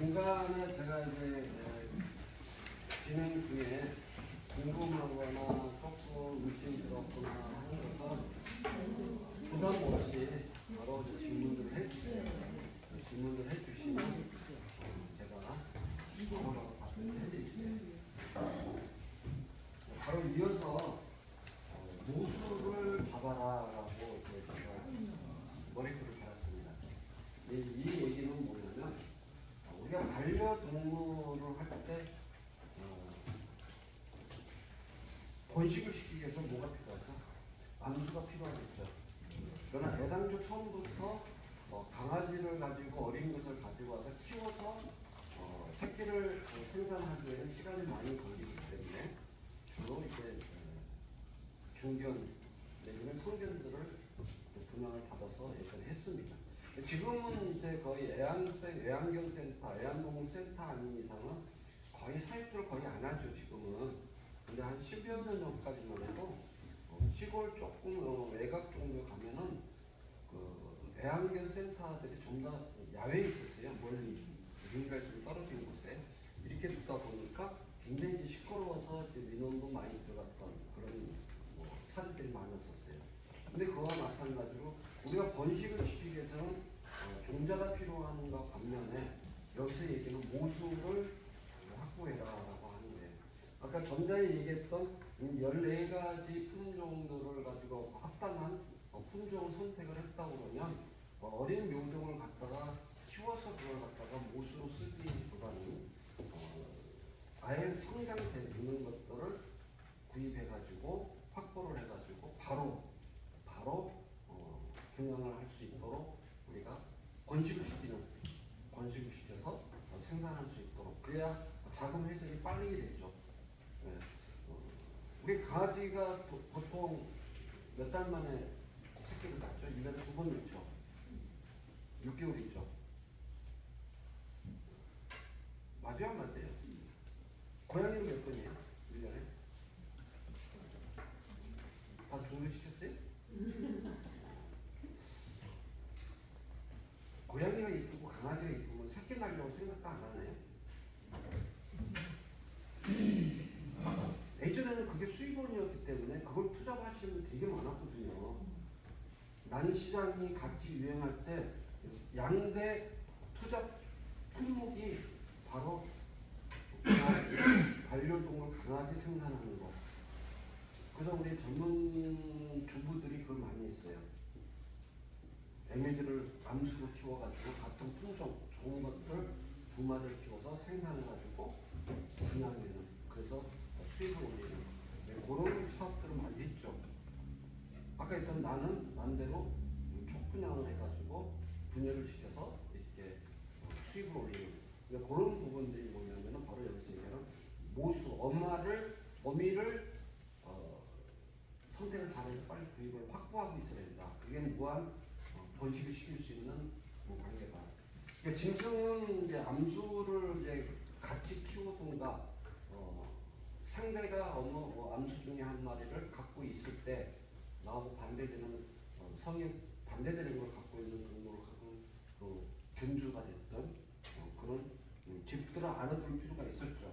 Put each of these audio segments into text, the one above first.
중간에 제가 이제 진행 중에 궁금하거나 조금 의심이 들었거나 하는 것은 부담 없이 바로 이제 질문들을 해주세요. 질문을 해주시면 제가 바로 답변을 해드릴게요. 바로 이어서 모수를 잡아라라고 제가 머리글을 달았습니다. 이 얘기는 뭐냐면 우리가 반려동물을 할 때 번식을 시키기 위해서 뭐가 필요하죠? 암수가 필요하겠죠. 그러나 애당초 처음부터 강아지를 가지고 어린 것을 가지고 와서 키워서 새끼를 생산하기에는 시간이 많이 걸리기 때문에 주로 이제 중견 내지는 성견들을 분양을 받아서 예전에 했습니다. 지금은 이제 거의 애완견센터, 애완동물센터 아닌 이상은 거의 사육들을 거의 안 하죠, 지금은. 근데 한 10여 년 전까지만 해도 시골 조금 외곽 정도 가면은 그 애완견센터들이 좀 더 야외에 있었어요. 멀리 인가에 좀 떨어진 곳에 이렇게 듣다 보니까 굉장히 시끄러워서 민원도 많이 들어갔던 그런 사례들이 많았었어요. 근데 그와 마찬가지로 우리가 번식을 시키기 위해서는 종자가 필요한 것 반면에 여기서 얘기는 모수를 확보해라라고 하는 거예요. 아까 전자에 얘기했던 14가지 품종들을 가지고 합당한 품종을 선택을 했다고 그러면 어린 묘종을 갖다가 키워서 그걸 갖다가 모수로 쓰기보다는 아예 성장돼 있는 것들을 구입해가지고 확보를 해가지고 바로 분양을 할 수 있도록 우리가 번식을 시켜서 생산할 수 있도록 그래야 자금 회전이 빠르게 되죠. 네. 우리 강아지가 보통 몇 달 만에 새끼를 낳죠? 1년에 2번 낳죠? 6개월 있죠? 맞아요, 안 맞아요? 고양이는 몇 번이에요? 1년에? 다 중도시켰어요? 고양이가 이쁘고 강아지가 이쁘면 새끼 낳으려고 생각도 안 하나요? 예전에는 그게 수입원이었기 때문에 그걸 투잡하시는 분 되게 많았거든요. 난시장이 같이 유행할 때 양대 투잡 품목이 바로 강아지, 반려동물 강아지 생산하는 거. 그래서 우리 전문 주부들이 그걸 많이 했어요. 애미들을 암수로 키워가지고 같은 품종 좋은 것들 2마리를 키워서 생산해가지고 분양되는 그래서 수익을 올리는 그런 사업들을 많이 했죠. 아까 했던 나는 난대로 촉분양을 해가지고 분열을 시켜서 이렇게 수익을 올리는 그런 부분들이 뭐냐면 바로 여기서 얘기하는 모수 어미를 선택을 잘해서 빨리 구입을 확보하고 있어야 된다. 그게 무한 번식을 시킬 수 있는 관계다. 그러니까 짐승은 이제 암수를 이제 같이 키우든가 상대가 어느 암수 중에 한 마리를 갖고 있을 때 나하고 반대되는 성에 반대되는 걸 갖고 있는 동물을 갖고 그 견주가 됐던 그런 집들을 알아둘 필요가 있었죠.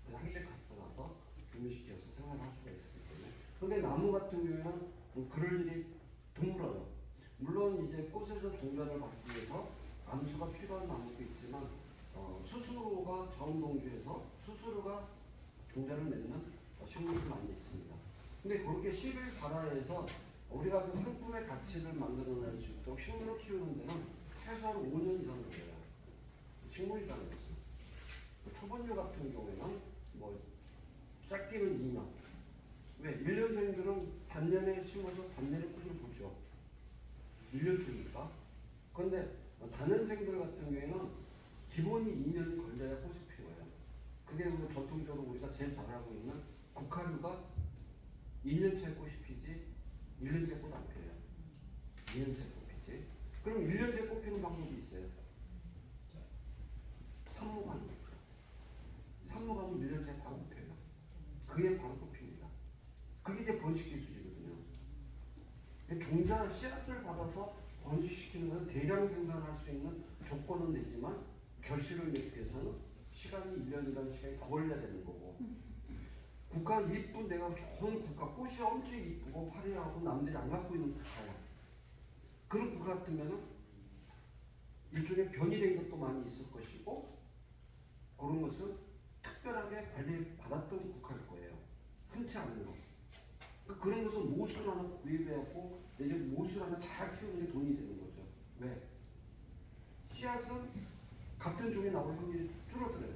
그래서 항상 가서 교미시켜서 생활할 수가 있었기 때문에. 그런데 나무 같은 경우에는 그럴 일이 드물어요. 물론 이제 꽃에서 종자를 받기 위해서 암수가 필요한 나무도 있지만 스스로가 자원동주에서 스스로가 종자를 맺는 식물이 많이 있습니다. 근데 그렇게 씨를 발화해서 우리가 그 상품의 가치를 만들어낼 수 있도록 식물을 키우는 데는 최소한 5년 이상 걸려요. 식물이라는 것은. 초본류 같은 경우에는 짧게는 2년. 왜? 1년생들은 단년에 심어서 단년에 꽃을 보죠. 1년 주니까. 그런데 단연생들 같은 경우에는 기본이 2년이 걸려야 꽃이 피워요. 그게 전통적으로 우리가 제일 잘 알고 있는 국화류가 2년째 꽃이 피지 1년째 꽃 안 피워요. 2년째 꽃 피지. 그럼 1년째 꽃 피는 방법이 있어요. 산모가는 거죠. 산모가는 1년째 바로 꽃 피워요. 그게 바로 꽃 핍니다. 그게 이제 번식 기술이거든요. 종자 씨앗을 받아서 번식시키는 것은 대량 생산할 수 있는 조건은 되지만 결실을 맺기 위해서는 시간이 1년이라는 시간이 더 걸려야 되는 거고, 국화 이쁜 내가 좋은 국화, 꽃이 엄청 이쁘고 화려하고 남들이 안 갖고 있는 국화야. 그런 국화 같으면은 일종의 변이 된 것도 많이 있을 것이고, 그런 것은 특별하게 관리 받았던 국화일 거예요. 흔치 않은 거. 그런 것은 모술 하나 구입해갖고 내 집 모술 하나 잘 키우는 게 돈이 되는 거죠. 왜? 씨앗은 같은 종이 나올 확률이 줄어들어요.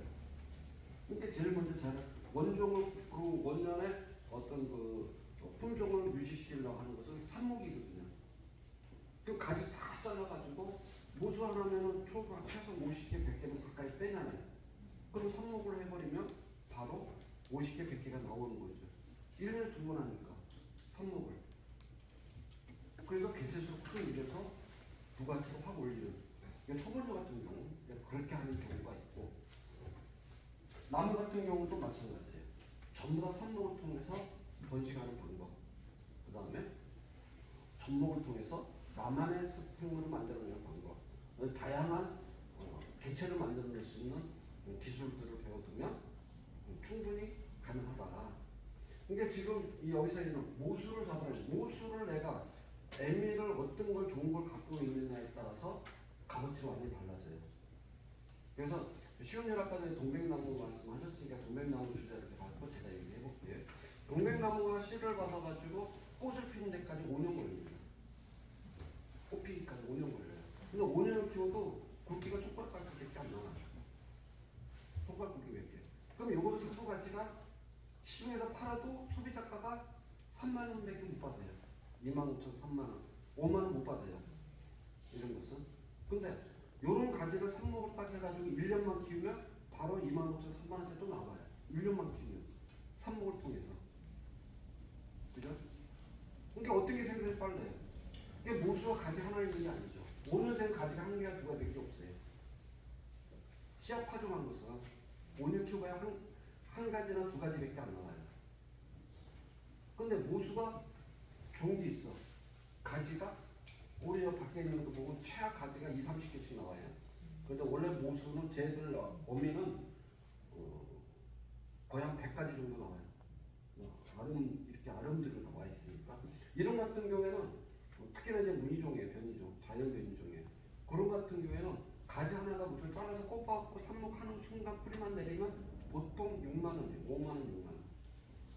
그러니까 제일 먼저 잘 원종을 그 원년의 어떤 그 품종을 유지시키려고 하는 것은 삽목이거든요. 그 가지 다 잘라가지고 모수 하나면은 최소 50개, 100개는 가까이 빼잖아요. 그럼 삽목을 해버리면 바로 50개, 100개가 나오는 거죠. 1년에 2번 하니까 삽목을. 그래서 개체수 크게 밀려서 부가치가 확 올리는. 초본종 같은 경우 그렇게 하는 경우가 있고, 나무 같은 경우도 마찬가지예요. 전부 다 삽목을 통해서 번식하는 방법. 그 다음에 접목을 통해서 나만의 생물을 만들어내는 방법. 다양한 개체를 만들어낼 수 있는 기술들을 배워두면 충분히 가능하다. 그러니까 지금 여기서 있는 모수를 잡아내는, 모수를 내가 애미를 어떤 걸 좋은 걸 갖고 있느냐에 따라서 값어치가 완전히 달라져요. 그래서 시온열학과에 동백나무 말씀하셨으니까 동백나무 주제를 갖고 제가 얘기해 볼게요. 동백나무가 씨를 받아가지고 꽃을 피는 데까지 5년 걸립니다. 꽃 피기까지 5년 걸려요. 근데 5년을 키워도 굵기가 손가락까지밖에 안 나와요. 손가락 굵기 몇 개. 그럼 요거도 상품 가치가 시중에서 팔아도 소비자가가 3만 원밖에 못 받아요. 2만 5천, 3만 원, 5만 원 못 받아요. 이런 것은. 근데 요런 가지를 삽목을 딱 해가지고 1년만 키우면 바로 2만 5천, 3만 원짜리 또 나와요. 1년만 키우면. 삽목을 통해서. 그죠? 그러니까 어떤 게 생산이 빨라요? 이게 모수와 가지 하나 있는 게 아니죠. 5년 생 가지가 한 개가 두 가지밖에 없어요. 씨앗 파종한 것은 5년 키워봐야 한 가지나 두 가지밖에 안 나와요. 근데 모수가 좋은 게 있어. 가지가 우리 밖에 있는 거 보면 최악 가지가 20, 30개씩 나와요. 근데 원래 모수는 쟤들 어미는 거의 한 100가지 정도 나와요. 이렇게 아름드로 나와 있으니까. 이런 같은 경우에는 특히나 이제 무늬종이에요. 변이종, 자연 변이종이에요. 그런 같은 경우에는 가지 하나가 무슨 잘라서 꼽아갖고 삽목하는 순간 뿌리만 내리면 보통 6만 원이에요. 5만 원, 6만 원.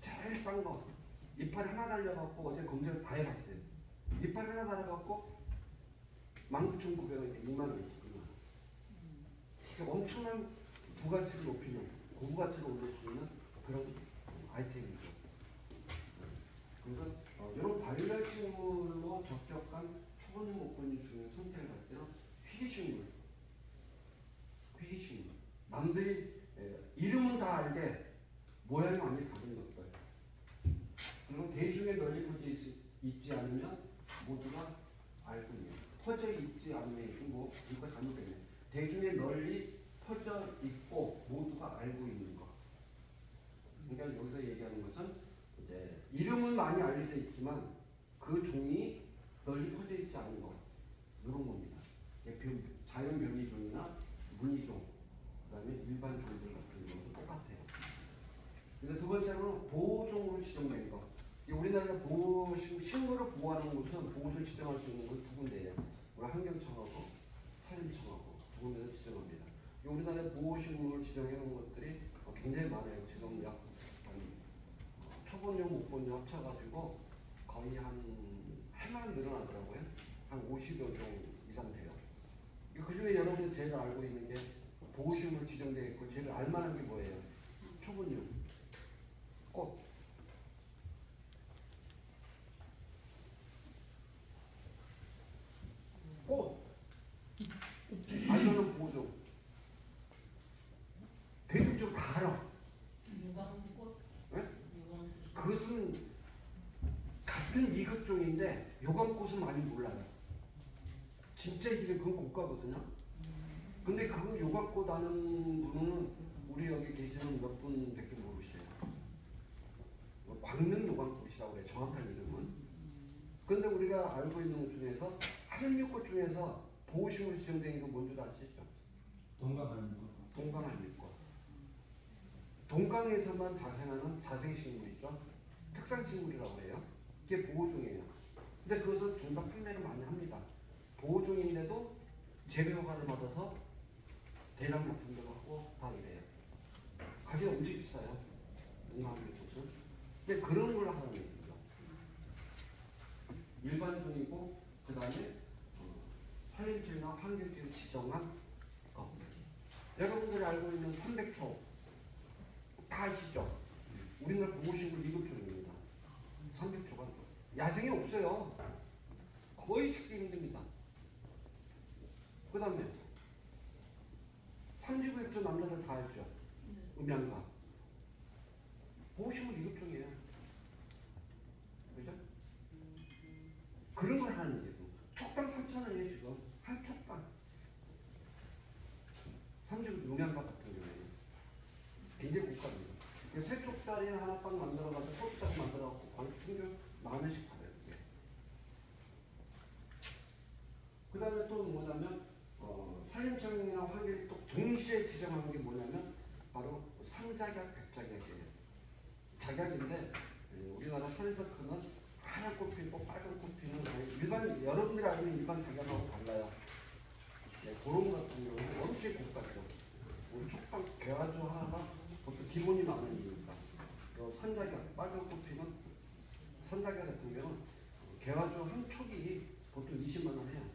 제일 싼 거. 이파리 하나 달려갖고 어제 검색을 다 해봤어요. 이파리 하나 달려갖고 19,900원이니까 2만 원이에요. 엄청난 부가치를 높이는, 고부가치를 올릴 수 있는 그런 아이템이죠. 그래서 이런 발열 식물로 적격한 초본종 목본종 중에 선택을 할 때는 희귀식물. 남들이 이름은 다 알되 모양이 완전히 다른 것들. 그리고 대중에 널리 퍼져 있지 않으면 모두가 알고 있는. 퍼져 있지 않으면 뭐 이거 잘못됐네. 대중에 널리 퍼져 있고 모두가 알고 있는 것. 그러니까 여기서 얘기하는 것은 이제 이름은 많이 알려져 있지만 그 종이 널리 퍼져 있지 않은 것. 이런 겁니다. 자연 변이종이나 무늬종, 그다음에 일반 종들 같은 경우도 똑같아요. 근데 두 번째로는 보호종으로 지정된 것. 우리나라가 식물을 보호하는 곳은 보호종을 지정할 수 있는 건 두 군데예요. 우리 환경청하고 산림청하고 두 군데서 지정합니다. 우리나라의 보호식물을 지정해 놓은 것들이 굉장히 많아요. 지금 약 초본종, 목본종 합쳐가지고 거의 해마다 늘어나더라고요. 한 50여 종 이상 돼요. 그 중에 여러분이 제일 알고 있는 게 보호식물 지정되어 있고 제일 알만한 게 뭐예요? 초본종, 꽃. 꽃. 알려는 보호종. 대중적으로 다 알아. 유광꽃? 네? 유광꽃. 그것은 같은 이급종인데 요강꽃은 많이 몰라요. 진짜 이게 그건 고가거든요. 근데 그 요강꽃 아는 분은 우리 여기 계시는 몇 분밖에 모르셔요. 광릉 요강꽃이라고 그래, 정확한 이름은. 근데 우리가 알고 있는 것 중에서 하얀육꽃 중에서 보호식물로 지정된 게 뭔지 아시죠? 동강 아닙니까? 동강 아닙니까? 동강에서만 자생하는 자생식물이죠. 특산식물이라고 해요. 이게 보호종이에요. 근데 그것은 중간 판매를 많이 합니다. 보호종인데도 재배 허가를 받아서 대량 납품도 하고 다 이래요. 가격이 엄청 비싸요. 농산물꽃은. 근데 그런 걸 하는 얘기죠. 일반종이고 그 다음에 산림청이나 환경청에서 지정한 거. 여러분들이 알고 있는 300초 다 아시죠? 우리나라 보호식물 2급종입니다. 300초가 야생에 없어요. 거의 찾기 힘듭니다. 그 다음에 삼지구역조 남자들 다 알죠? 음양가 보호식물 2급종이에요. 그죠? 그런 걸 하는 얘기죠. 촉당 3,000원이에요 지금. 한 촉당. 삼지구 음양가 같은 경우에는 굉장히 고가입니다. 새 촉다리 하나 딱 만들어가지고 소주까지 만들어갖고 거의 평균 10,000원씩 받아요. 그 다음에 또 뭐냐면 산림청이나 환경이 또 동시에 지정하는 게 뭐냐면 바로 상작약, 백작약이에요. 작약인데 우리나라 산에서 크는 하얀 꽃 피고 빨간 꽃 피는 일반 여러분들이 알고 있는 일반 작약하고 달라요. 네, 그런 것 같은 경우는 엄청 고가죠. 우리 촉당 개화주 하나가 보통 기본이 많은 이유니까. 산작약, 빨간 꽃 피는 산작약 같은 경우는 개화주 한 촉이 보통 20만 원 해요.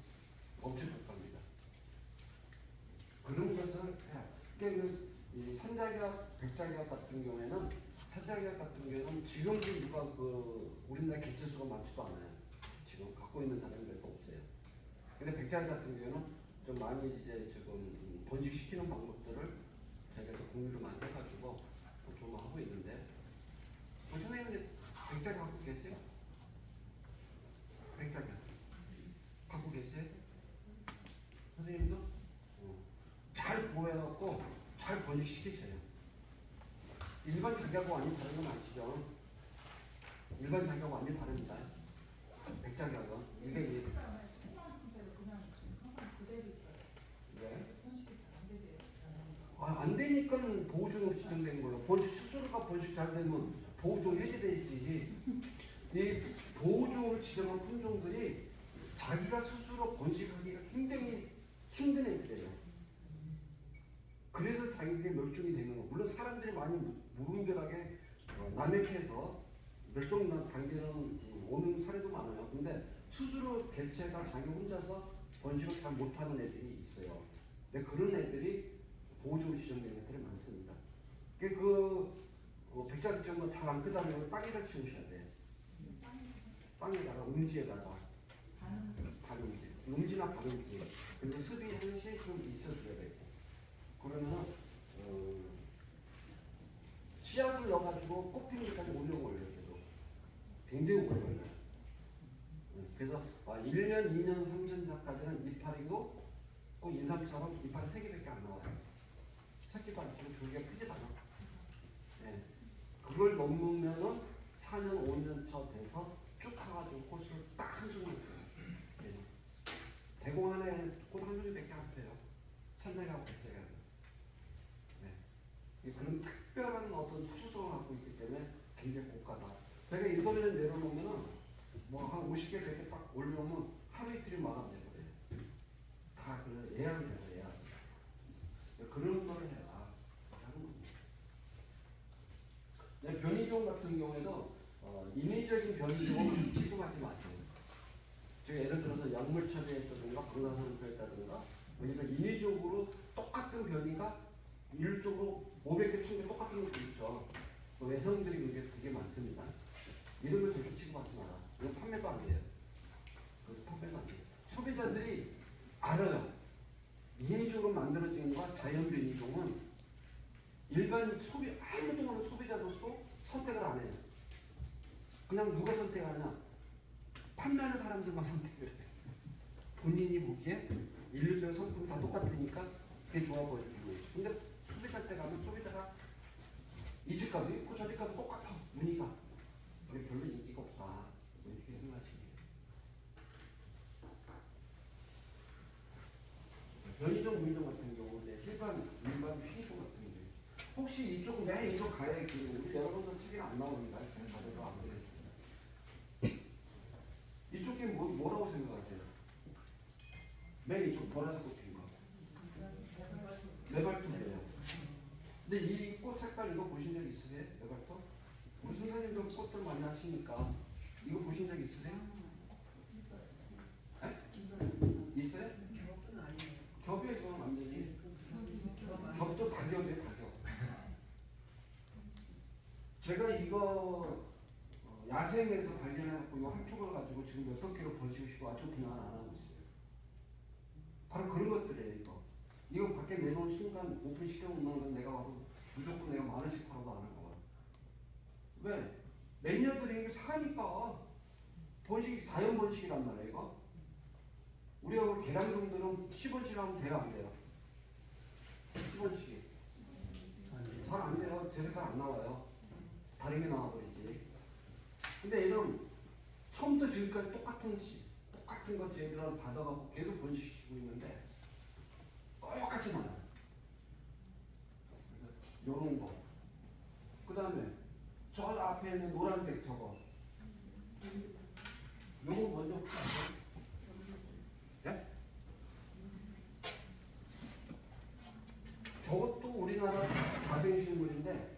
엄청 고가입니다. 그런 것을 해야. 그러니까 이 산작약, 백작약 같은 경우에는 산작약 같은 경우에는 지금도 누가 우리나라 개체수가 많지도 않아요. 지금 갖고 있는 사람이 별로 없어요. 근데 백작약 같은 경우에는 좀 많이 이제 지금 번식시키는 방법들을 저희가 공유를 많이 해가지고 좀 하고 있는데 선생님들 백작약 갖고 계세요? 백작약 갖고 계세요? 선생님도 잘 보호해갖고 잘 번식시키세요. 일반 작약하고 완전히 다른 건 아시죠? 일반 작약하고 완전히 다릅니다. 백작약은 이게 통화 상태로 그냥 항상 그대로 있어요. 네. 번식이 잘 안 되대요. 안 되니까 보호종으로 지정된 걸로. 스스로가 번식 잘 되면 보호종 해제되지. 이 보호종을 지정한 품종들이 자기가 스스로 번식하기가 굉장히 힘든 애들이에요. 그래서 자기들이 멸종이 되는 거. 물론 사람들이 많이 무분별하게 남획해서 멸종 단계는 오는 사례도 많아요. 근데 스스로 개체가 자기 혼자서 번식을 잘 못하는 애들이 있어요. 근데 그런 애들이 보호종 지정되는 애들이 많습니다. 백작점은 잘 안 끄다면 땅에다 심으셔야 돼요. 땅에다가 음지에다가 반음지, 음지나 반음지. 그리고 습이 한시 좀 있어줘야 되고. 그러면 씨앗을 넣어가지고 꽃피는 데까지 오래 걸려요. 계속 굉장히 오래 걸려요. 그래서 1년, 2년, 3년차까지는 이파리고 꼭 인삼처럼 이파리 3개밖에 안 나와요. 새끼도 안 치고 줄기가 크지도 않아. 네. 그걸 넘으면은 4년, 5년 돼서 쭉 가가지고 꽃을 딱 한 송이 펴요. 네. 대공 안에 꽃 한 송이밖에 안 펴요. 산작하고 백작하고. 네. 그런 특별한 어떤 특수성을 갖고 있기 때문에 굉장히 고가다. 제가 인터넷에 내려놓으면은 한 50개, 100개 딱 올려놓으면 하루 이틀이 마감돼버려요. 다 예약이에요, 예약. 그런 걸 해라. 하는 겁니다. 네, 변이종 같은 경우에도 인위적인 변이종은 취급하지 마세요. 예를 들어서 약물 처리했다든가 방사선 처리했다든가 그러니까 인위적으로 똑같은 변이가 일률적으로 500개, 1000개 똑같은 것도 있죠. 외성들이 그게 많습니다. 이런 걸 절대 취급하지 마라. 이건 판매도 안 돼요. 그래서 판매도 안 돼요. 소비자들이 알아요. 인위적으로 만들어진 것과 자연 변이종은 일반 아무도 모르는 소비자들도 선택을 안 해요. 그냥 누가 선택하냐? 판매하는 사람들만 선택을 해요. 본인이 보기에 인류적인 성품이 다 똑같으니까 그게 좋아 보이는 거예요. 근데 소비자 때 가면 소비자가 이 집 가도 있고 저 집 가도 똑같아. 무늬가. 그게 별로 인기가 없다. 이렇게 생각하시면 돼요. 변이종, 무늬종 같은 경우는 일반 휘조 같은 게. 혹시 이쪽 맨 이쪽 가야 그 우리 여러분들 책에 안 나오는가? 제가 자료가 안 되겠어요. 이쪽 게 뭐라고 생각하세요? 맨 이쪽 보라색 꽃 핀 거. 메발톱이에요. 근데 이 꽃 색깔 이거 보신 적 있으세요? 메발톱? 우리 선생님도 꽃들 많이 하시니까 이거 보신 적 있으세요? 네? 있어요? 겹이에요, 이건 완전히. 겹도 다 겹이에요, 다 겹. 제가 이거 야생에서 발견해갖고 이 한쪽을 가지고 지금 몇백 개로 버치고 아주 분양을 안 하고 있어요. 바로 그런 것들이에요, 이거. 이거 밖에 내놓은 순간 오픈시켜놓는 건 내가 와도 무조건 내가 만 원씩 팔아도 안 할 거야. 왜? 매니아들이 이게 사니까 번식이 자연 번식이란 말이에요, 이거. 우리가 우리 계량종들은 10원씩 하면 돼요, 안 돼요? 10원씩이. 잘 안 돼요. 제 색깔 안 나와요. 다른 게 나와버리지. 근데 얘는 처음부터 지금까지 똑같은 거 쟤들한테 받아갖고 계속 번식시키고 있는데 똑같이 나와요. 요런 거. 그 다음에 저 앞에 있는 노란색 저거. 요거 먼저 볼까요? 예? 저것도 우리나라 자생식물인데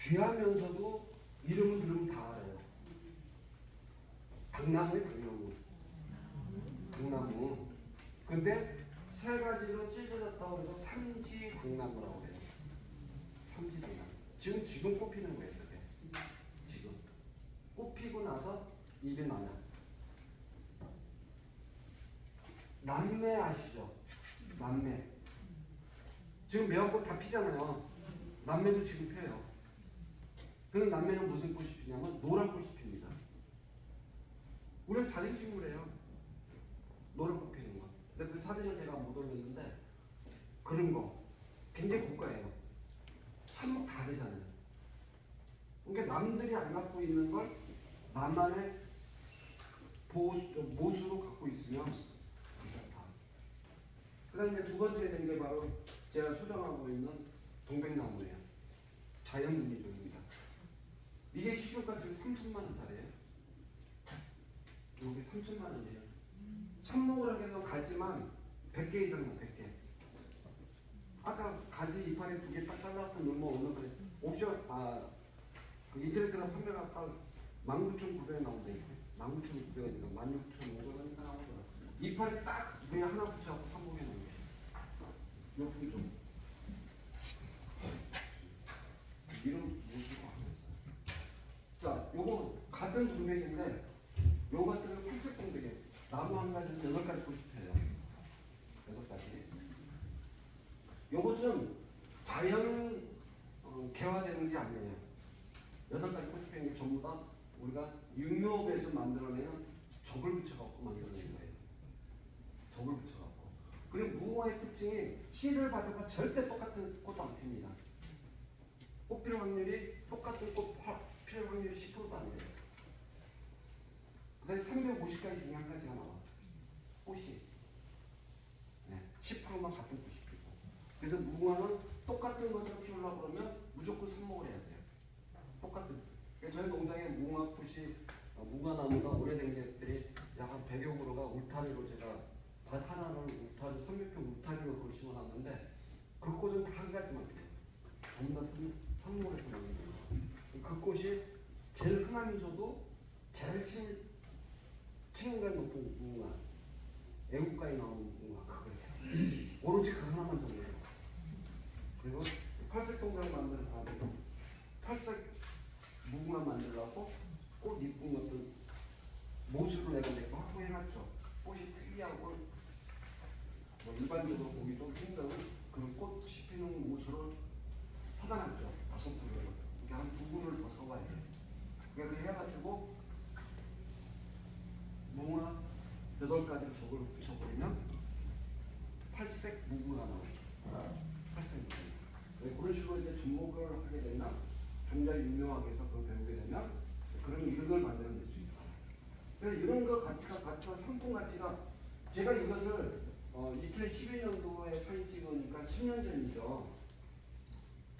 귀하면서도 이름은 들으면 다 알아요. 당나무에 당나무. 당나무. 근데 세 가지로 찢어졌다고 해서 삼지 당나무라고 해요. 삼지 당나무. 지금 꽃피는 거예요, 그게. 지금. 꽃 피고 나서 입에 나냐. 남매 아시죠? 남매. 지금 매화꽃 다 피잖아요. 남매도 지금 펴요. 그럼 남매는 무슨 꽃이 피냐면 노란 꽃이 핍니다. 우리는 자생식물이에요. 노란 꽃 피는 거. 근데 그 사진을 제가 못 올렸는데 그런 거 굉장히 고가예요. 삽목 다 되잖아요. 그러니까 남들이 안 갖고 있는 걸 나만의 모수로 갖고 있으면 괜찮다. 그 다음에 두 번째 된 게 바로 제가 소장하고 있는 동백나무예요. 자연분리종입니다. 이게 시중가 지금 3천만 원짜리예요. 이게 3천만 원이에요. 삽목을 하게 되면 가지만 100개 이상 나 100개. 아까 가지 이파리 2개 딱 잘라서 넣으면 오늘 그래. 옵션 그 인터넷으로 판매가 딱 19,900원 나온대. 19,900원이니까 16,500원이니까 나오더라. 이파리 딱 그냥 하나 붙여갖고 삽목해 놓은 거예요. 요품이 좀 이름 뭐지고 하면서. 자, 요거 같은 동맥인데 요거 같은 경우는 풀색 동맥이에요. 나무 한 가지는 8가지 꽃이 펴요. 8가지. 요것은 자연 개화되는 게 아니에요. 8가지 꽃이 피는 게 전부 다 우리가 육묘업에서 만들어내는 접을 붙여갖고 만들어낸 거예요. 접을 붙여갖고. 그리고 무궁화의 특징이 씨를 받으면 절대 똑같은 꽃도 안 핍니다. 꽃 필 확률이 똑같은 꽃 필 확률이 10%도 안 돼요. 그 다음에 350가지 중에 한 가지가 나와. 꽃이. 네, 10%만 같은 꽃이 피고. 그래서 무궁화는 똑같은 것을 키우려고 그러면 무조건 삽목을 해야 돼요. 똑같은. 그러니까 저희 농장에 무궁화꽃이, 무궁화나무가 오래된 것들이 약 한 100여 그루가 울타리로 제가 밭 하나를 울타리, 300평 울타리로 그걸 심어놨는데 그 꽃은 다 한 가지만 피어요. 전부 다 삽목에서 나는 거예요. 그 꽃이 제일 흔하면서도 제일 책임감 높은 무궁화, 애국가에 나오는 무궁화 그거예요. 오로지 그 하나만 정해요. 그리고 팔색 동그라미 만들고 팔색 무궁화 만들려고 꽃 이쁜 것들 모습을 내가 확보해놨죠. 꽃이 특이하고 뭐 일반적으로 보기 좀 힘든 그런 꽃이 피는 모습을 사다놨죠. 5그루를. 이게 한 2그루를 더 써와야 돼요. 그렇게 해가지고 무궁화 8가지를 저걸 붙여버리면 팔색 무궁화 나오죠. 팔색 무궁화. 그런 식으로 이제 접목을 하게 되면 굉장히 유명하게 해서 그걸 배우게 되면 그런 이름을 만들어낼 수 있다. 그래서 이런 거 가치가 상품 가치가 제가 이것을 2012년도에 사진 찍으니까 10년 전이죠.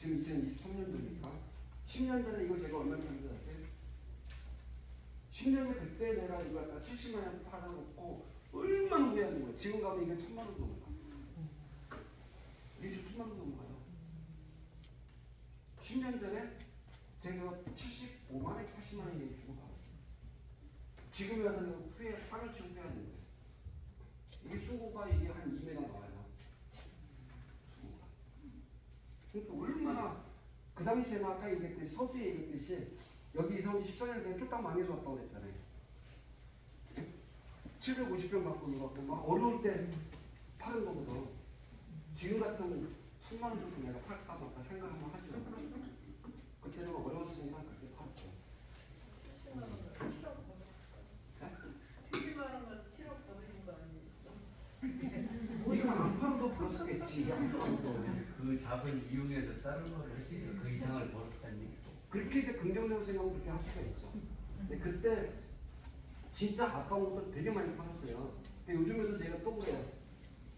지금 2023년도니까 10년 전에 이거 제가 얼마 정도 샀어요? 10년 전에 그때 내가 이거 갖다 70만 원 팔아놓고 얼마나 후회하는 거야. 지금 가면 이게 1,000만 원 넘어가. 이게 1,000만 원 넘어가요. 10년 전에 제가 75만 원, 80만 원 얘기 주고 받았어요. 지금에 와서 내가 후회, 땅을 치고 후회하는 거예요. 이게 수고가 이게 한 2m 나와요. 수고가. 그러니까 얼마나 그 당시에는 아까 얘기했듯이 서두에 얘기했듯이 여기 이사온 지 14년 전에 쫄딱 망해서 왔다고 그랬잖아요. 750평 갖고 놀았고 막 어려울 때 파는 거거든. 지금 같은 10만 원 정도 내가 팔까 말까 생각 한번 하죠. 그때는 어려웠으니까 그때 팔았죠. 70만 원을 7억 버는 거. 70만 원을 7억 버는 거 아니에요? 이거 안 팔아도 벌었겠지. 안 팔아도. 그 잡을 이용해서 다른 걸 했으니까 그 이상을 벌었다는 얘기죠. 그렇게 이제 긍정적으로 생각하면 그렇게 할 수가 있죠. 근데 그때 진짜 아까운 것도 되게 많이 팔았어요. 근데 요즘에도 제가 또 그래요.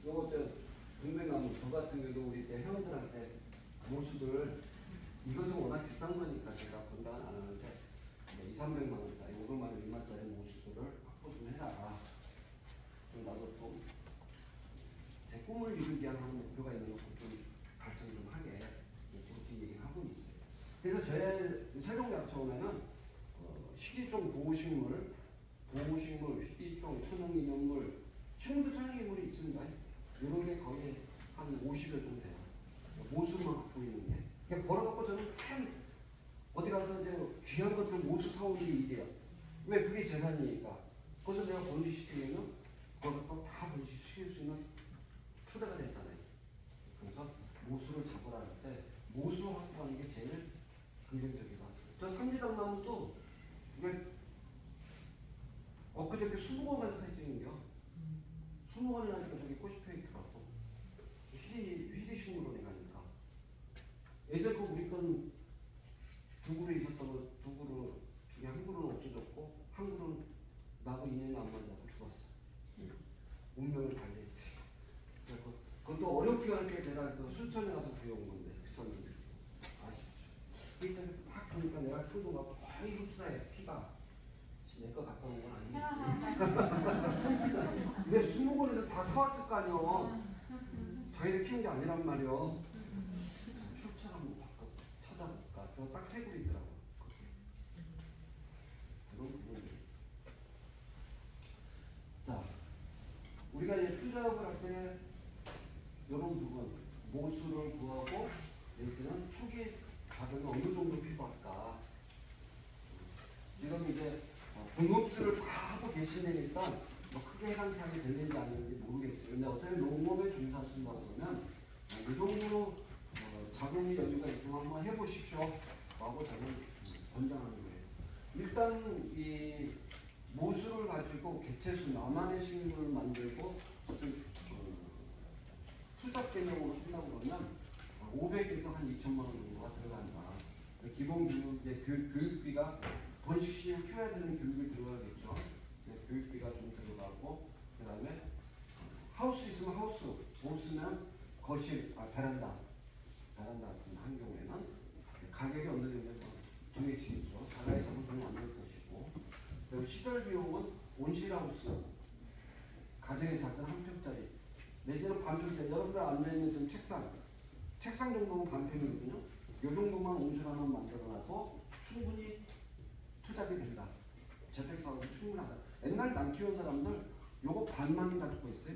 요거 동백나무 저 같은 경우도 우리 때 회원들한테 모수들 이것은 워낙 비싼 거니까 제가 건당은 안 하는데 200~300만 원짜리, 500만 원, 2만짜리 모수들을 확보 좀 해라. 좀 나도 또 내 꿈을 이루기 위한 하는 목표가 있는 것도 좀 달성 좀 하게 그렇게 얘기를 하고 있어요. 그래서 제 세종약초원에는 희귀종 보호식물, 희귀종 천연기념물, 식물도 천연기물이 있습니다. 이런 게 거의 한 50여 종 돼요. 모수만 보이는 게. 그냥 벌어갖고 저는 어디 가서 이제 귀한 것들 모수 사오는 게 일이에요. 왜? 그게 재산이니까. 그래서 내가 번식시키면 그걸 또 다 번식시킬 수 있는 초대가 됐잖아요. 그래서 모수를 잡으라 할 때 모수 확보하는 게 제일 긍정적이다. 저 삼지당나무도 이게 엊그저께 수목원에서 해주는겨. 수목원이라니까 저기 꽃이 펴 있더라고. 희귀식물원에 가니까. 예전 거 우리 건 두 그루 있었던 거 두 그루 중에 한 그루는 없어졌고 한 그루는 나도 인연이 안 맞아서 죽었어. 운명을 달리했어요. 그것도 어렵게 내가 그 순천에 가서 구해온 건데 비싼데 아쉽죠. 이때 딱 보니까 내가 키우던 거 거의 흡사해. 피가 내 거 갖다 놓은 건 아니겠지. 근데 수목원에서 다 사왔을 거 아니야. 자기들 키운 게 아니란 말이야. 출처를 한번 바꿔 찾아볼까. 저 딱 세 그루 있더라고. 그런 부분이. 자, 우리가 이제 투자업을 할 때 이런 부분, 모수를 구하고 내지는 초기 자금이 어느 정도 필요할까. 지금 이제 공업들을 다 하고 계시니까 뭐 크게 해당 사항이 되는지 아닌지 모르겠어요. 근데 어차피 농업에 종사하신다고 그러면 이 정도로 자금이 여유가 있으면 한번 해보십시오. 라고 저는 권장하는 거예요. 일단 이 모수를 가지고 개체수, 나만의 식물을 만들고 어떤 투자 개념으로 한다고 그러면 500에서 한 2천만 원 정도가 들어간다. 기본 교육의 교육비가 번식시에 키워야 되는 교육이 들어가겠죠. 교육비가 좀 들어가고 그 다음에 하우스 있으면 하우스, 없으면 거실, 베란다 같은 한 경우에는 가격이 어느 정도 정해지겠죠. 자가에서는 돈이 안 될 것이고 그리고 시설 비용은 온실하우스 가정에서 하던 한 평짜리 내지는 반평짜리 여러분들 앉아있는 지금 책상 정도면 반평이거든요. 이 정도만 온실 하나 만들어놔도 충분히 투잡이 된다. 재택사업이 충분하다. 옛날 남 키운 사람들 요거 반만 가지고 있어요.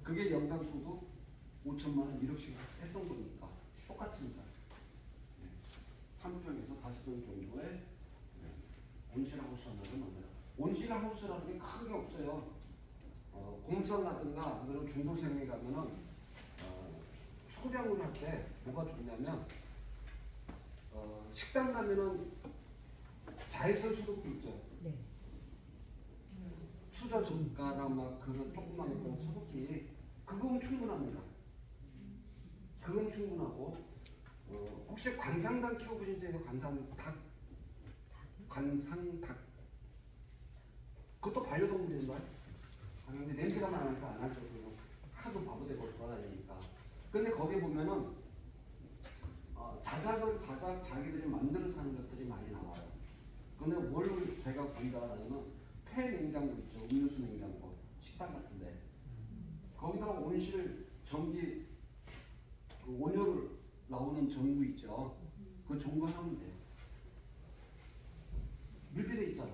그게 연간 소득 5천만 원 1억씩 했던 거니까 똑같습니다. 네. 한 평에서 5평 정도의 온실하우스 하나를 만들어. 온실하우스라는 게 큰 게 없어요. 공사라든가 그런 중도생에 가면은 소량으로 할 때 뭐가 좋냐면 식당 가면은 자외선 소독기 있죠. 네. 수저 젓가락 막 그런 조그만 그런 소독기 그건 충분합니다. 그건 충분하고 혹시 관상닭 키워보신 적이 관상닭 그것도 반려동물인가요? 근데 냄새가 나니까 안 하죠. 근데 거기 보면은 자작을 자기들이 만들어서 하는 것들이 많이 나와요. 근데 뭘 제가 본다라면 폐 냉장고 있죠. 음료수 냉장고 식당 같은데 거기다가 온실 전기 그 온열 나오는 전구 있죠. 그 전구 하면 돼요. 밀폐돼 있잖아.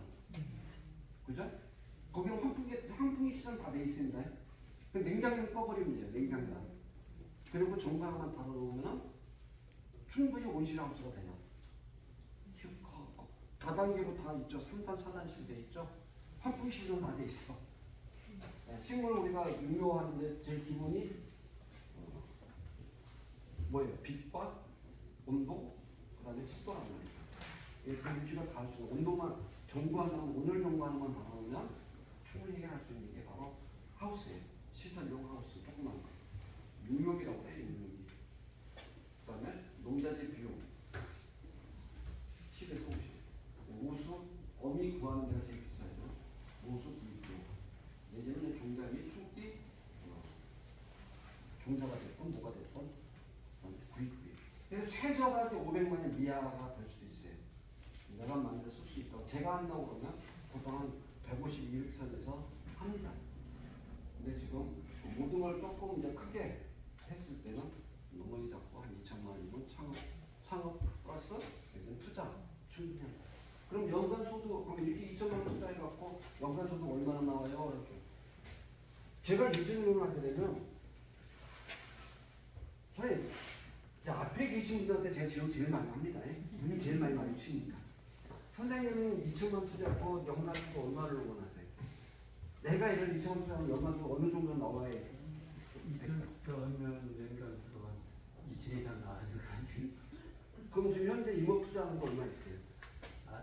그죠? 거기는 환풍기 시설 다 돼 있습니다. 그 냉장고를 꺼버리면 돼요. 냉장고. 그리고 전구 하나만 달아놓으면 충분히 온실하우스가 돼요. 다단계로 다 있죠. 3단, 4단씩 돼 있죠. 환풍기 시설 다 돼 있어. 식물 우리가 육묘하는데 제일 기본이 뭐예요? 빛과 온도, 그 다음에 습도란 말이에요. 그 유지가 닿을 수 있는 온도만 정부하면 온열 정부하는만 나오면 충분히 해결할 수 있는 게 바로 하우스예요. 시설용 하우스 조그만 거. 육묘기라고 해요. 육묘기. 그 다음에 농자재 비용 10에서 50. 모수, 어미 구하는 데가 제일 비싸죠. 모수 구입비용. 예전에는 종자 및 숙기 종자가 됐건 뭐가 됐건 구입비. 그래서 최저가 500만 원 이하가 될 수도 있어요. 내가 만들어 쓸 수 있다고. 제가 한다고 그러면 보통 한 150, 200선에서 합니다. 근데 지금 모든 걸 조금 이제 크게 했을 때는 너무 잡고 한 2천만 원이면 창업 플러스 투자 충분히 합니다. 그럼 연간 소득 그럼 이렇게 2천만 원 투자해갖고 연간 소득 얼마나 나와요? 이렇게. 제가 이 질문을 하게 되면 선생님 앞에 계신 분들한테 제가 제일 많이 합니다. 눈이 제일 많이 마주치니까. 선생님은 2천만 원 투자하고 연간 소득 얼마를 원하세요? 내가 이런 2천만 원 투자하면 연간 소득 어느 정도 나와야 해요? 2천 투자하면 연간 수가 2천 이상 나와야 될 거 아니에요? 그럼 지금 현재 임업 투자하는 거 얼마 있어요?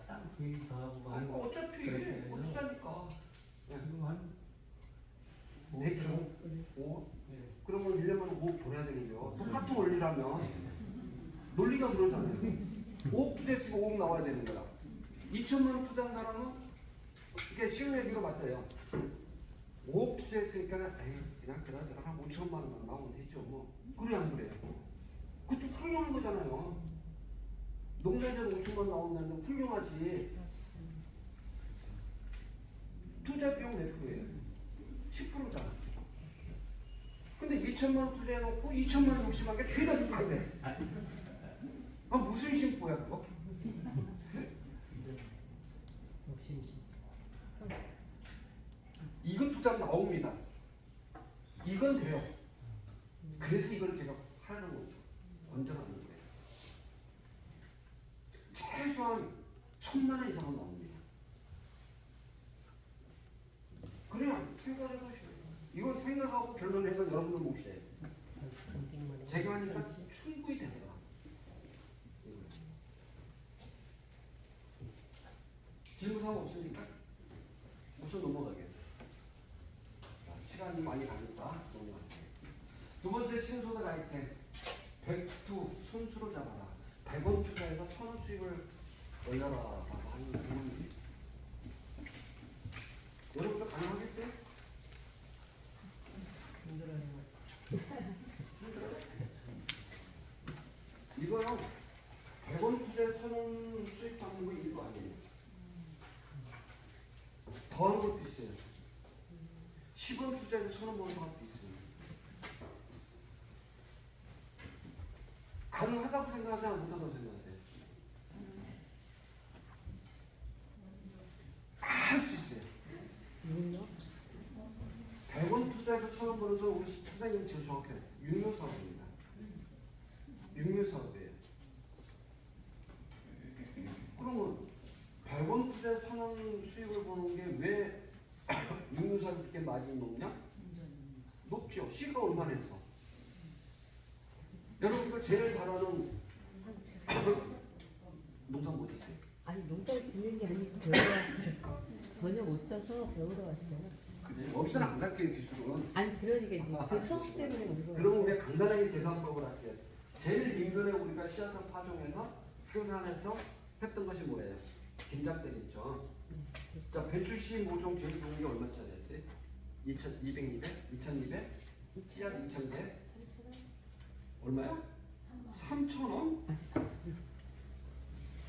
땅 구입 더 하고 하는 어차피 그래서 뭐 투자니까. 지금 한 대충 5? 네. 그러면 1년만 5억 벌어야 되는 거요. 똑같은 원리라면 논리가 그러잖아요. 5억 투자했으면 5억 나와야 되는 거야. 2천만 원 투자한 사람은 이게 쉬운 얘기로 맞아요. 5억 투자했으니까 에이, 그냥 그나저나 한 5천만 원만 나오면 되죠. 뭐 그래 안 그래요? 그것도 훌륭한 거잖아요. 농사재로 5천만 원 나오면 훌륭하지. 투자 비용 몇 프로예요? 10%잖아. 근데 2천만 원 투자해놓고 2천만 원 욕심한 게 되게 다돼. 무슨 심보야 그거? 이건 투자가 나옵니다. 이건 돼요. 그래서 이걸 제가 하라는 거죠. 권장하는 거예요. 최소한 1,000만 원 이상은 나옵니다. 그래야 생각해보시오. 이걸 생각하고 결론내면 여러분들 몫이에요. 제가 하니까 충분히 되더라. 질문사항 없으니까 우선 넘어가게. 시간이 많이 가니까 넘어갈게요. 두 번째 신소득 아이템. 백투 손수로 잡아라. 100원 투자해서 1,000원 수익을 올려라 라고 하는 부분이 여러분들 가능하겠어요? 힘들어요. 이거요 100원 투자에 1,000원 수익 받는 거 일도 아니에요. 더한 것도 있어요. 10원 투자해서 1,000원 버는 사람도 있어요. 가능하다고 생각하세요? 못하다고 생각하세요? 할 수 있어요. 100원 투자해서 1,000원 버는 건 우리 선생님이 제일 정확해요. 육묘사업입니다. 육묘사업이에요. 그러면 100원 투자해서 1,000원 수익을 버는 게 왜 육묘사업이 그렇게 많이 높냐? 높죠. 시가 얼마나 해서. 여러분들 제일 잘하는 농사 뭐 지세요? 아니 농사 짓는 게 아니고 배우러 왔어요. 전혀 못 쳐서 배우러 왔어요. 그래? 여기서는 안 갈게요 기술은. 아니 그러니까 이제 그 수업 때문에 온 거예요. 그러면 우리가 간단하게 계산법을 할게요. 제일 인근에 우리가 씨앗을 파종해서 생산해서 했던 것이 뭐예요? 김작되겠죠. 자, 배추씨 모종 제일 좋은 게 얼마짜리였어요? 2,200, 200? 2,200? 씨앗 2,000개? 얼마야? 3,000원?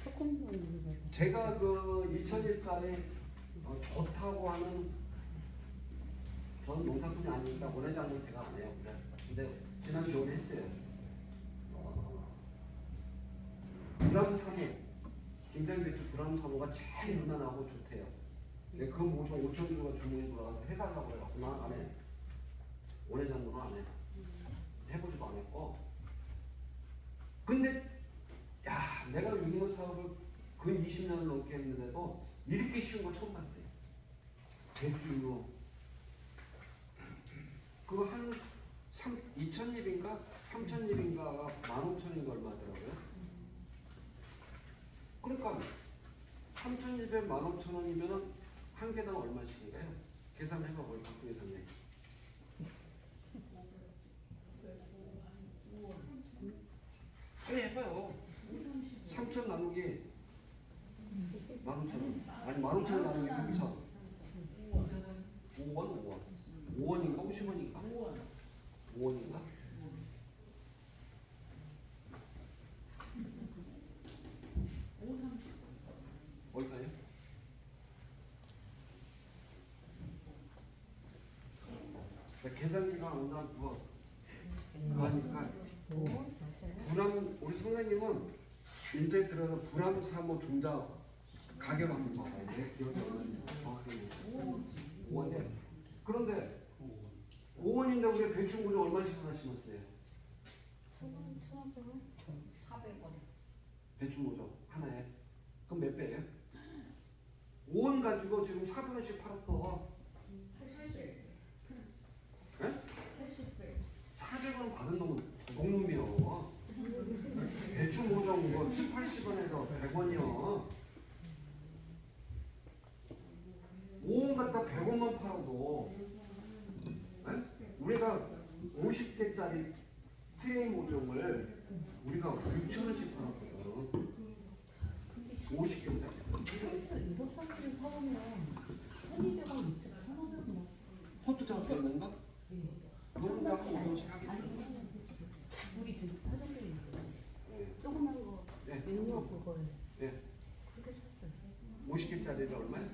조금 더 있는 거. 제가 그 2,000일짜리 좋다고 하는 저는 농사꾼이 아니니까 원회장은 제가 안 해요. 근데 지난 겨울에 했어요. 불암 3호, 김장배추 불암 3호가 제일 무난하고 좋대요. 근데 그 모종 5,000주가 주문이 들어가서 해달라고 그래갖고 난 안 해. 원회장으로 안 해. 해보지도 안 했고. 근데 야, 내가 유무 사업을 근 20년을 넘게 했는데도 이렇게 쉬운 거 처음 봤어요. 배추로 그거 한 2,000입인가 3,000입인가 15,000인가 얼마더라고요. 그러니까 3,000입에 15,000원이면은 한 개당 얼마씩인가요? 계산해봐봐요, 박근혜 선생님. 빨리 해봐요. 3,000 나누기 15,000원. 아니 15,000 나누기 3,000. 5원? 5원인가 50원인가? 5원인가? 뭘까요? 계산기가 온다 그거 하니까 불암 우리 선생님은 인터넷 들어서 불암 3호 종자 가격 한번 봐봐요. 내 기억이 얼마인지 정확히 5원이에요. 그런데 5원인데 우리 배추 모종 얼마씩 사다 심었어요? 400원. 배추 모종 하나에. 그럼 몇 배예요? 5원 가지고 지금 400원씩 팔았어. 400원 받은 놈은 농놈이요. 배추 모종 뭐 7, 80원에서 100원이요. 5원 갖다 100원만 팔아도 우리가 50개짜리 트레이 모종을 우리가 6,000원씩 팔았거든. 50개짜리. 그래서 이거 사람들이 사오면 편의점은 2,000원. 호두 장사 있는가? 그거는 한 5원씩 하겠죠. 우리 지금 화장실에 있는 거. 네. 조그만 거. 네. 육류 그거에. 네. 그렇게 샀어요. 50개짜리가 얼마야?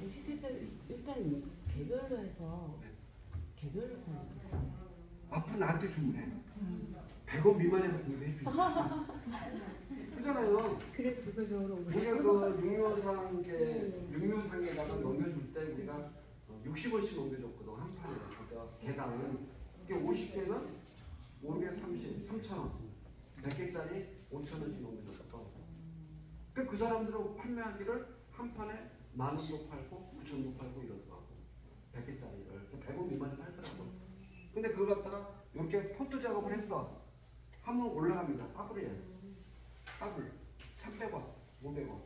50개짜리 일단 개별로 해서 네. 개별로 사는 거. 앞으로 나한테 주문해. 100원 미만에서 구입해 주지. 그잖아요. 그래서 그걸 저으러 오고 우리가 그 육묘상에다가 넘겨줄 때 우리가 60원씩 넘겨줬거든. 한 판에. 그러니까 개당은. 이게 50개는 530, 3,000원. 100개짜리 5,000원씩 넘겨줬거든. 그러니까 그 사람들은 판매하기를 한 판에 10,000원도 팔고 9,000원도 팔고 이러더라고. 100개짜리를. 100원 미만에 팔더라고. 근데 그걸 갖다가 이렇게 폰트 작업을 했어. 한번 올라갑니다. 더블이에요. 더블. 300원, 500원.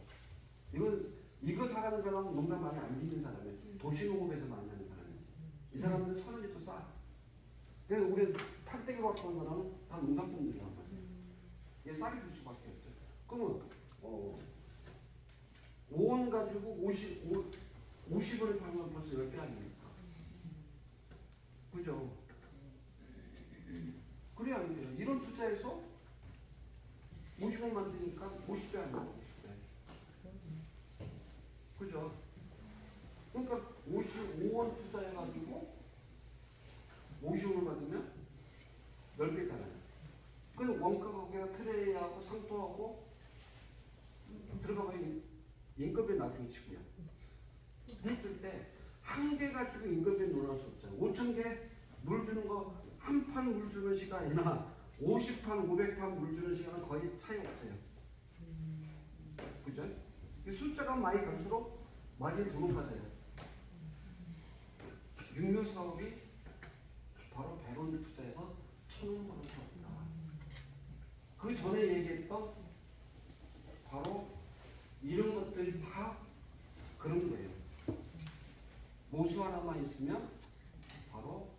이거 사가는 사람은 농담 많이 안 짓는 사람이에요. 도시농업에서 많이 하는 사람이지. 이 사람들 선원이 또 싸. 그래서 우리 판때기 갖고 온 사람은 다 농담꾼들이란 말이에요. 이게 싸게 줄 수밖에 없죠. 그러면 5원 가지고 50원을 팔면 벌써 10배 아닙니까? 그죠? 그래야 안 돼요. 이런 투자에서 50원 만드니까 50배 아니야, 50배. 그죠? 그러니까 55원 투자해가지고 50원을 받으면 10배잖아요. 그 원가 거기가 트레이하고 상토하고 들어가면 임금비 나중에 치고요. 했을 때 한 개 가지고 임금비 논할 수 없잖아요. 5,000개 물 주는 거 한 판 물 주는 시간이나 50판, 500판 물 주는 시간은 거의 차이 없어요. 그죠? 숫자가 많이 갈수록 많이 더 높아져요. 육묘 사업이 바로 100원을 투자해서 1,000원만 원 사업이다. 그 전에 얘기했던 바로 이런 것들이 다 그런 거예요. 모수 하나만 있으면 바로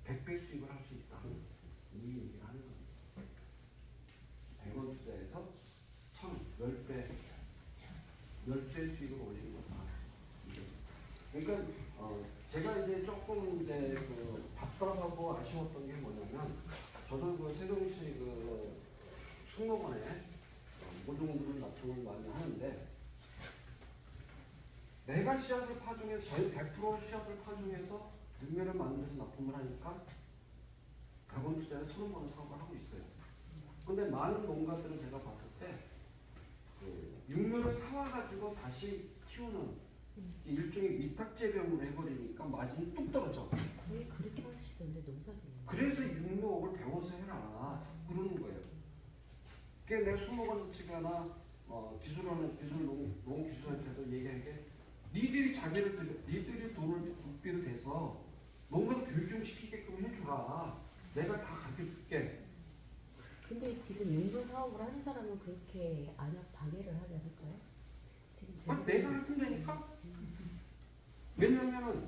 100배 수익을 할 수 있다. 이 얘기를 하는 겁니다. 100원 투자해서 10배 수익을 올리는 거다. 그러니까 제가 이제 조금 이제 그 답답하고 또 아쉬웠던 게 뭐냐면 저도 그 세종시 그 승무원에 모종들을 납품을 많이 하는데 내가 씨앗을 파종해서 저희 100% 씨앗을 파종해서 육묘를 만들어서 납품을 하니까 100원 투자에 1,000원을 사업을 하고 있어요. 근데 많은 농가들은 제가 봤을 때 그 육묘를 사와가지고 다시 키우는 일종의 위탁재배용으로 해버리니까 마진이 뚝 떨어져. 거의 그렇게 하시던데 농사짓는. 그래서 육묘업을 배워서 해라 그러는 거예요. 그게 내 수목원 측이나 농기술한테도 얘기하게 니들이 자기를 니들이 돈을 국비로 대서 농가 교육 좀 시키게끔 해줘라. 내가 다 가르쳐줄게. 근데 지금 융도 사업을 하는 사람은 그렇게 안 방해를 하지 않을까요? 지금 내가 할 텐데니까. 왜냐면은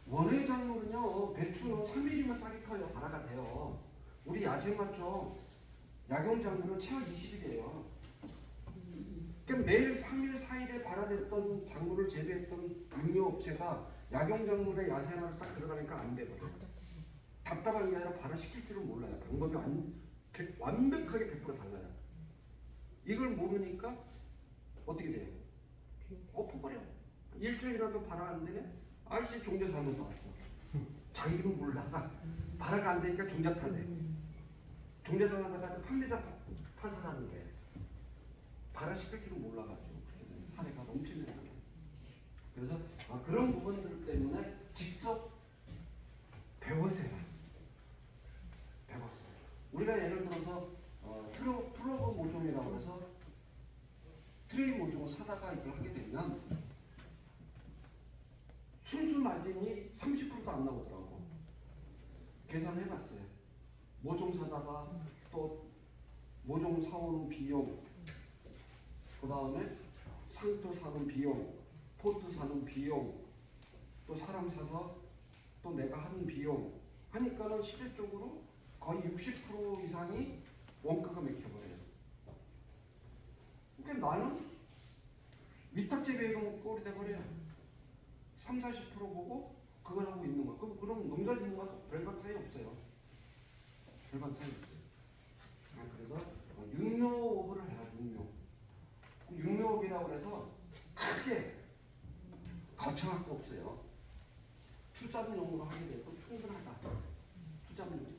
원예 작물은요 배추는 3일이면 싹이 커요. 발화가 돼요. 우리 야생 맞죠? 약용 작물은 최하 20일이에요. 그러니까 매일 3일, 4일에 발화됐던 작물을 재배했던 육묘업체가 약용 작물에 야생화를 딱 들어가니까 안 되거든요. 답답한 게 아니라 발화시킬 줄은 몰라요. 방법이 완벽하게 100% 달라요. 이걸 모르니까 어떻게 돼요? 엎어버려. 일주일이라도 발화 안 되네? 아저씨 종자 사면서 왔어. 자기는 몰라. 발화가 안 되니까 종자 타네. 종자 타다가 판매자 파산하는 거예요. 발화시킬 줄은 몰라가지고 그렇게 되는 사례가 넘치는 거예요. 그래서 그런 부분들 때문에 직접 배워서 해라. 배웠어요. 우리가 예를 들어서 플러그 모종이라고 해서 트레이 모종을 사다가 이걸 하게 되면 순수 마진이 30%도 안 나오더라고. 계산해봤어요. 모종 사다가 또 모종 사오는 비용, 그 다음에 상토 사는 비용, 포트 사는 비용, 또 사람 사서 또 내가 하는 비용 하니까는 실질적으로 거의 60% 이상이 원가가 맥혀버려요. 그러니까 나는 위탁재배로 꼴이 돼버려요. 30-40% 보고 그걸 하고 있는 거야. 그럼 농사 짓는 거 별반 차이 없어요. 별반 차이 없어요. 그래서 육묘업을 해라. 육묘업이라고 해서 크게 거창할 거 없어요. 투자비용으로 하게 돼도 충분하다. 투자비용.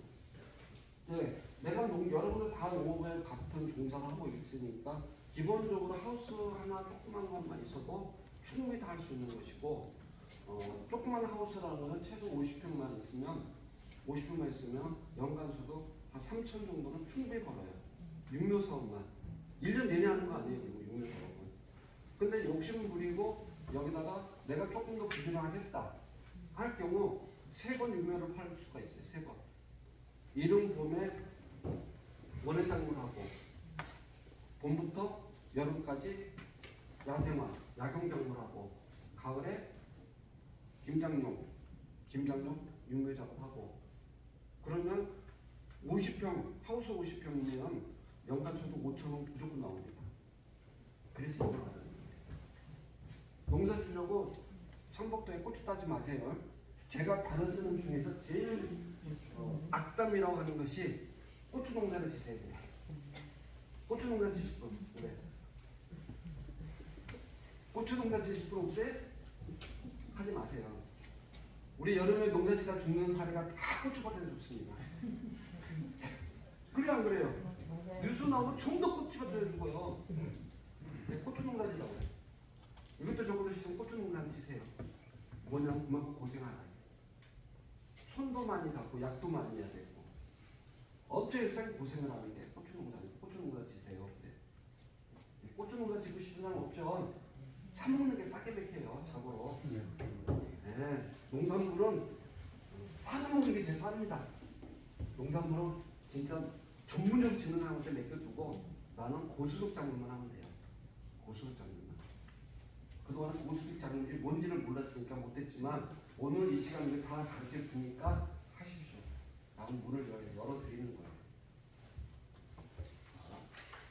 네, 내가 여러분들 다 농업에 같은 종사를 하고 있으니까 기본적으로 하우스 하나 조그만 것만 있어도 충분히 다 할 수 있는 것이고 조그만 하우스라는 것은 최소 50평만 있으면 연간수도 한 3천 정도는 충분히 벌어요. 육묘 사업만 1년 내내 하는 거 아니에요. 그리고 육묘 사업은. 근데 욕심 부리고 여기다가 내가 조금 더 부지런하겠다 할 경우 3번 육묘를 팔 수가 있어요. 3번. 이른 봄에 원예 작물하고 봄부터 여름까지 야생화, 약용 작물하고 가을에 김장용 육묘 작업하고 그러면 50평, 하우스 50평이면 연간 소득 5,000원 무조건 나옵니다. 그래서 이걸 하는 거예요. 농사 지려고 청복도에 고추 따지 마세요. 제가 단어 쓰는 중에서 제일 악담이라고 하는 것이 고추 농사를 지세요. 고추 농사 지실 분 그래. 고추 농사 지실 분 없어요? 하지 마세요. 우리 여름에 농사 짓다 죽는 사례가 다 고추밭에서 죽습니다. 그래 안 그래요? 뉴스 나오면 전부 고추밭에서 죽어요. 네, 고추 농사 지라고 해요. 이것도 저것도 지금 고추 농사 지세요. 뭐냐면 그만큼 고생하라. 손도 많이 갖고 약도 많이 해야 되고 업체일상 고생을 하는데 고추 농사 지세요. 네. 고추 농사 지고 싶은 사람 없죠. 사 먹는 게 싸게 맥혀요. 자고로. 네. 농산물은 사서 먹는 게 제일 쌉니다. 농산물은 진짜 전문적으로 짓는 사람한테 맡겨두고 나는 고수속 작물만 하면 돼요. 고수속 작물만. 그동안 고수속 작물이 뭔지를 몰랐으니까 못했지만 오늘 이 시간에 다 가르쳐 주니까 하십시오. 라고 문을 열어드리는 거예요.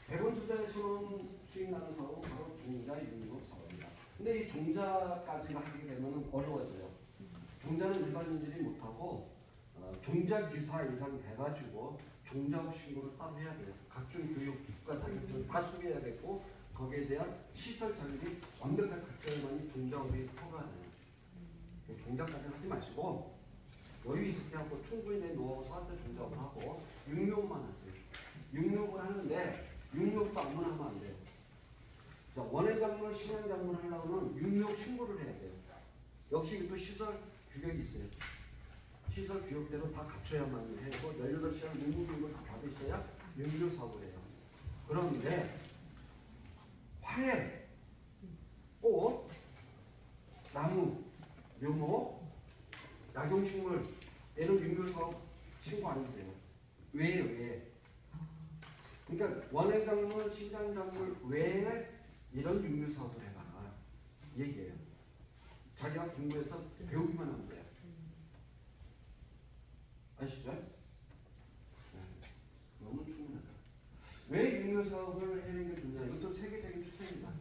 100원 투자에서는 수익 나는 사업은 바로 종자 유인업 사업입니다. 근데 이 종자까지 하게 되면 어려워져요. 종자는 일반인들이 못하고 종자기사 이상 돼가지고 종자업 신고를 따로 해야 돼요. 각종 교육과 자격증을 다 수리해야 되고 거기에 대한 시설 장비 완벽하게 갖춰야만이 종자업이 허가돼요. 종자까지 하지 마시고 여유 있을 때 하고 충분히 내 노하우 할 때 종자업을 하고 육묘만 하세요. 육묘를 하는데 육묘도 아무나 하면 안 돼요. 자, 원예작물, 신앙작물 하려면 육묘 신고를 해야 돼요. 역시 또 시설 규격이 있어요. 시설 규격대로 다 갖춰야만 해고 18시간 육묘교육을 다 받으셔야 육묘 사업을 해요. 그런데 화해, 꽃, 나무, 묘목, 약용식물 얘는 육묘 사업 신고 안 해도 돼요. 왜요? 왜? 그러니까 원예작물, 신앙작물 외에 이런 육류 사업을 해봐라 얘기해요. 자기가 공부해서 배우기만 하면 돼요. 아시죠? 네. 너무 충분하다. 왜 육류 사업을 하는 게 좋냐? 이것도 세계적인 추세입니다.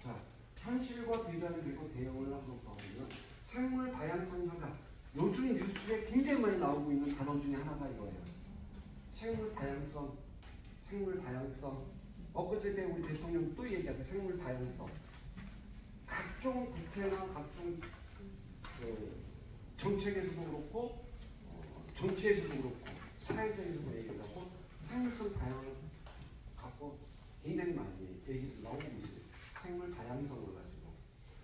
자, 현실과 비교하는 그리고 대응을 한번 보면 생물 다양성 협약. 요즘 뉴스에 굉장히 많이 나오고 있는 단어 중에 하나가 이거예요. 생물 다양성, 생물 다양성. 엊그저께 우리 대통령 또 얘기하죠. 생물 다양성. 각종 국회나 각종 정책에서도 그렇고 정치에서도 그렇고 사회적에서도 얘기를 하고 생물성 다양을 갖고 굉장히 많이 얘기 나오고 있어요. 생물 다양성을 가지고.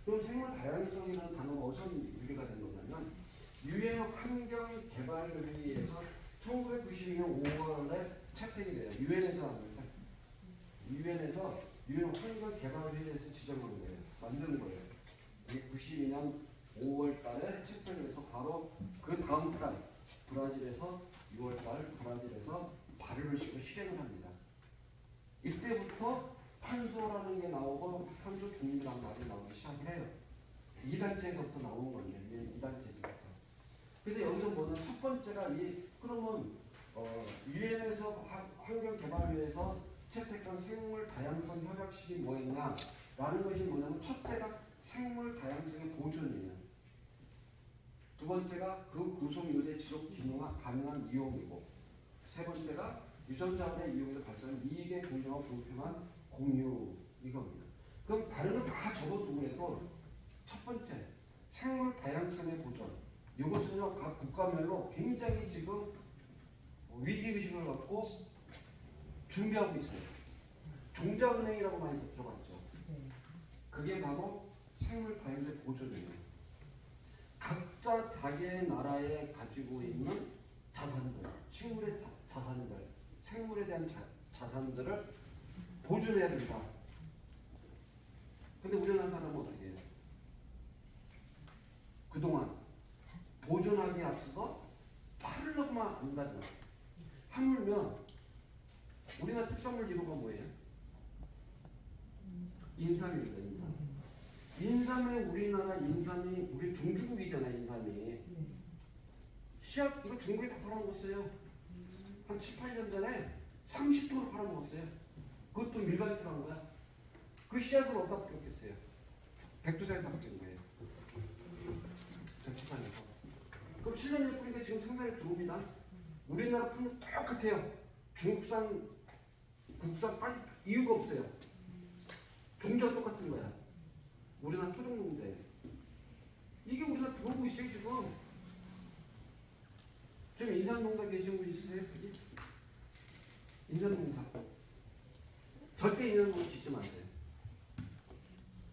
그럼 생물 다양성이라는 단어가 어디서 유래가 된 거냐면 유엔 환경개발회의에서 1992년 5월에 채택이 돼요. 유엔에서 하는데 유엔 환경개발회의에서 지정한 거예요. 만드는 거예요. 이게 92년 5월 달에 채택해서 바로 그 다음 달 브라질에서 6월 달 브라질에서 발효를 시키고 실행을 합니다. 이때부터 탄소라는 게 나오고 탄소 중립이라는 말이 나오기 시작을 해요. 이 단체에서부터 나온 건데 이 단체에서부터. 그래서 여기서 보는 첫 번째가 그러면 유엔에서 환경개발위에서 채택한 생물 다양성 협약식이 뭐였냐라는 것이 뭐냐면 첫째가 생물 다양성의 보존이에요. 두 번째가 그 구성 요새 지속 기능화 가능한 이용이고 세 번째가 유전자원의 이용에서 발생하는 이익의 공정과 공평한 공유 이겁니다. 그럼 다른 걸 다 접어두고라도 첫 번째 생물 다양성의 보존 이것은요 각 국가별로 굉장히 지금 위기의식을 갖고 준비하고 있어요. 종자은행이라고 많이 들어봤죠. 그게 바로 생물 다양성의 보존이에요. 각자 자기의 나라에 가지고 있는 자산들, 식물의 자산들, 생물에 대한 자산들을 보존해야 된다. 근데 우리나라 사람은 어떻게 해요? 그동안 보존하기에 앞서서 팔려고만 안다는 거예요. 하물며 우리나라 특산물 1호가 뭐예요? 인삼입니다. 인삼. 인삼에 우리나라 인삼이 우리 중국이잖아요. 인삼이. 씨앗 이거 중국에 다 팔아먹었어요. 한 7, 8년 전에 30톤을 팔아먹었어요. 그것도 밀반출한 거야. 그 씨앗을 어디다 뿌렸겠어요? 백두산에다 뿌린 거예요. 백두산에서. 그럼 7년을 뿌리니까 지금 상당히 들어옵니다. 우리나라 품은 똑같아요. 중국산, 국산 빨리 이유가 없어요. 종자가 똑같은 거야. 우리나라 토종농자예요. 이게 우리나라 들어오고 있어요 지금. 지금 인삼농사 계신 분 있으세요? 여기? 인삼농사. 절대 인삼농사 짓지 마세요.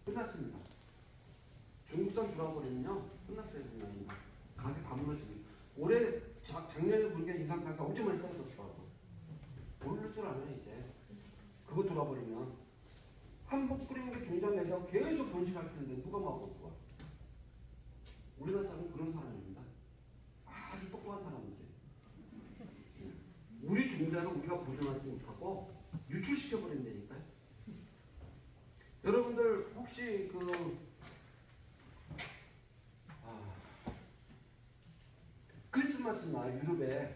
끝났습니다. 중국산 들어와버리면요 끝났어요. 그냥 가격 다 무너지고. 올해 작년에 보니까 인삼 가격 엄청 많이 떨어졌더라고. 오를 줄 아네 이제. 그거 돌아버리면 한복 뿌리는 게 종장 내자고 계속 번식할 텐데 누가 막을 거야? 우리나라 사람은 그런 사람입니다. 아주 똑똑한 사람들이. 우리 종자를 우리가 보존하지 못하고 유출시켜버린다니까요. 여러분들 혹시 크리스마스 날 유럽에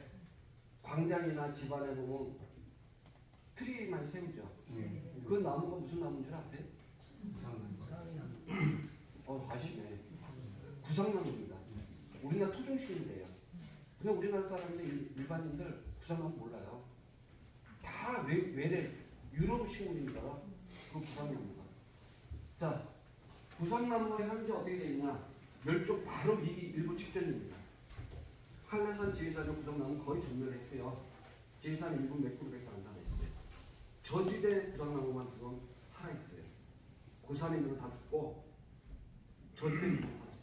광장이나 집안에 보면 트리 많이 세우죠. 그 나무가 무슨 나무인 줄 아세요? 아시네. 구상나무입니다. 우리나라 토종식물이에요. 그냥 우리나라 사람들 일반인들 부산나무 몰라요. 다 외래 유럽 식물입니다. 그 부산나무가. 자, 부산나무가 현재 어떻게 되어 있냐? 멸종 바로 위기 일부 직전입니다. 한라산 지리산의 부산나무 거의 전멸했고요. 지리산 일부 몇 그루밖에 안 남아있어요. 저지대 부산나무만 지금 살아있어요. 고산에 있는 건 다 죽고 저지대 있는 건 살아있어요.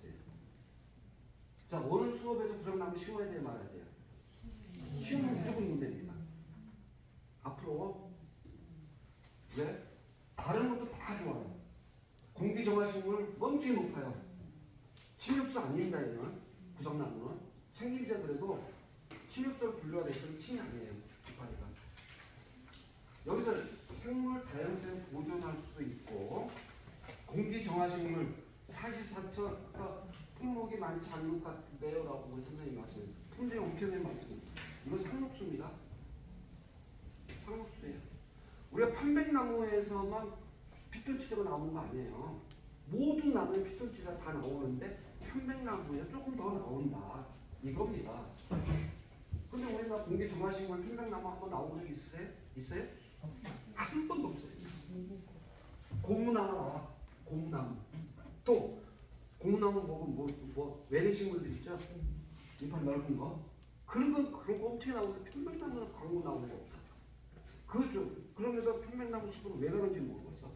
자, 오늘 수업에서 부산나무 심어야 돼 말아야 돼요? 심으면 무조건 문제입니다. 앞으로 왜? 다른 것도 다 좋아요. 공기 정화식물 멈추기 높아요. 침엽수 아닙니다. 얘는 부산나무는 생김새 그래도 침엽수를 분류가 됐으면 침이 아니에요. 이파리가. 여기서 생물 다양성을 보존할 수도 있고 공기 정화식물 사시사철 그러니까 품목이 많지 않는 것 같은데요 라고 우리 선생님이 말씀해요. 품종이 엄청나게 많습니다. 이건 상록수입니다. 상록수예요. 우리가 편백나무에서만 피톤치드가 나오는 거 아니에요. 모든 나무에 피톤치드가 다 나오는데 편백나무에 조금 더 나온다. 이겁니다. 근데 우리가 공기 정화식물 편백나무 한번 나온 적이 있어요? 있어요? 한 번도 없어요. 고무나무 나와. 고무나무. 또 고무나무 뭐 외래식물들 있죠? 이빨 넓은 거. 그런 거 엄청 나오는데 편백나무는 광고 나오는 거 없어. 그죠? 그러면서 편백나무 숲으로 왜 가는지 모르겠어.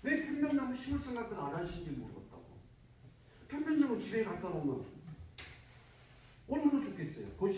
왜 편백나무 심을 생각을 안 하시는지 모르겠다고. 편백나무 집에 갖다 놓으면 얼마나 좋겠어요. 거실에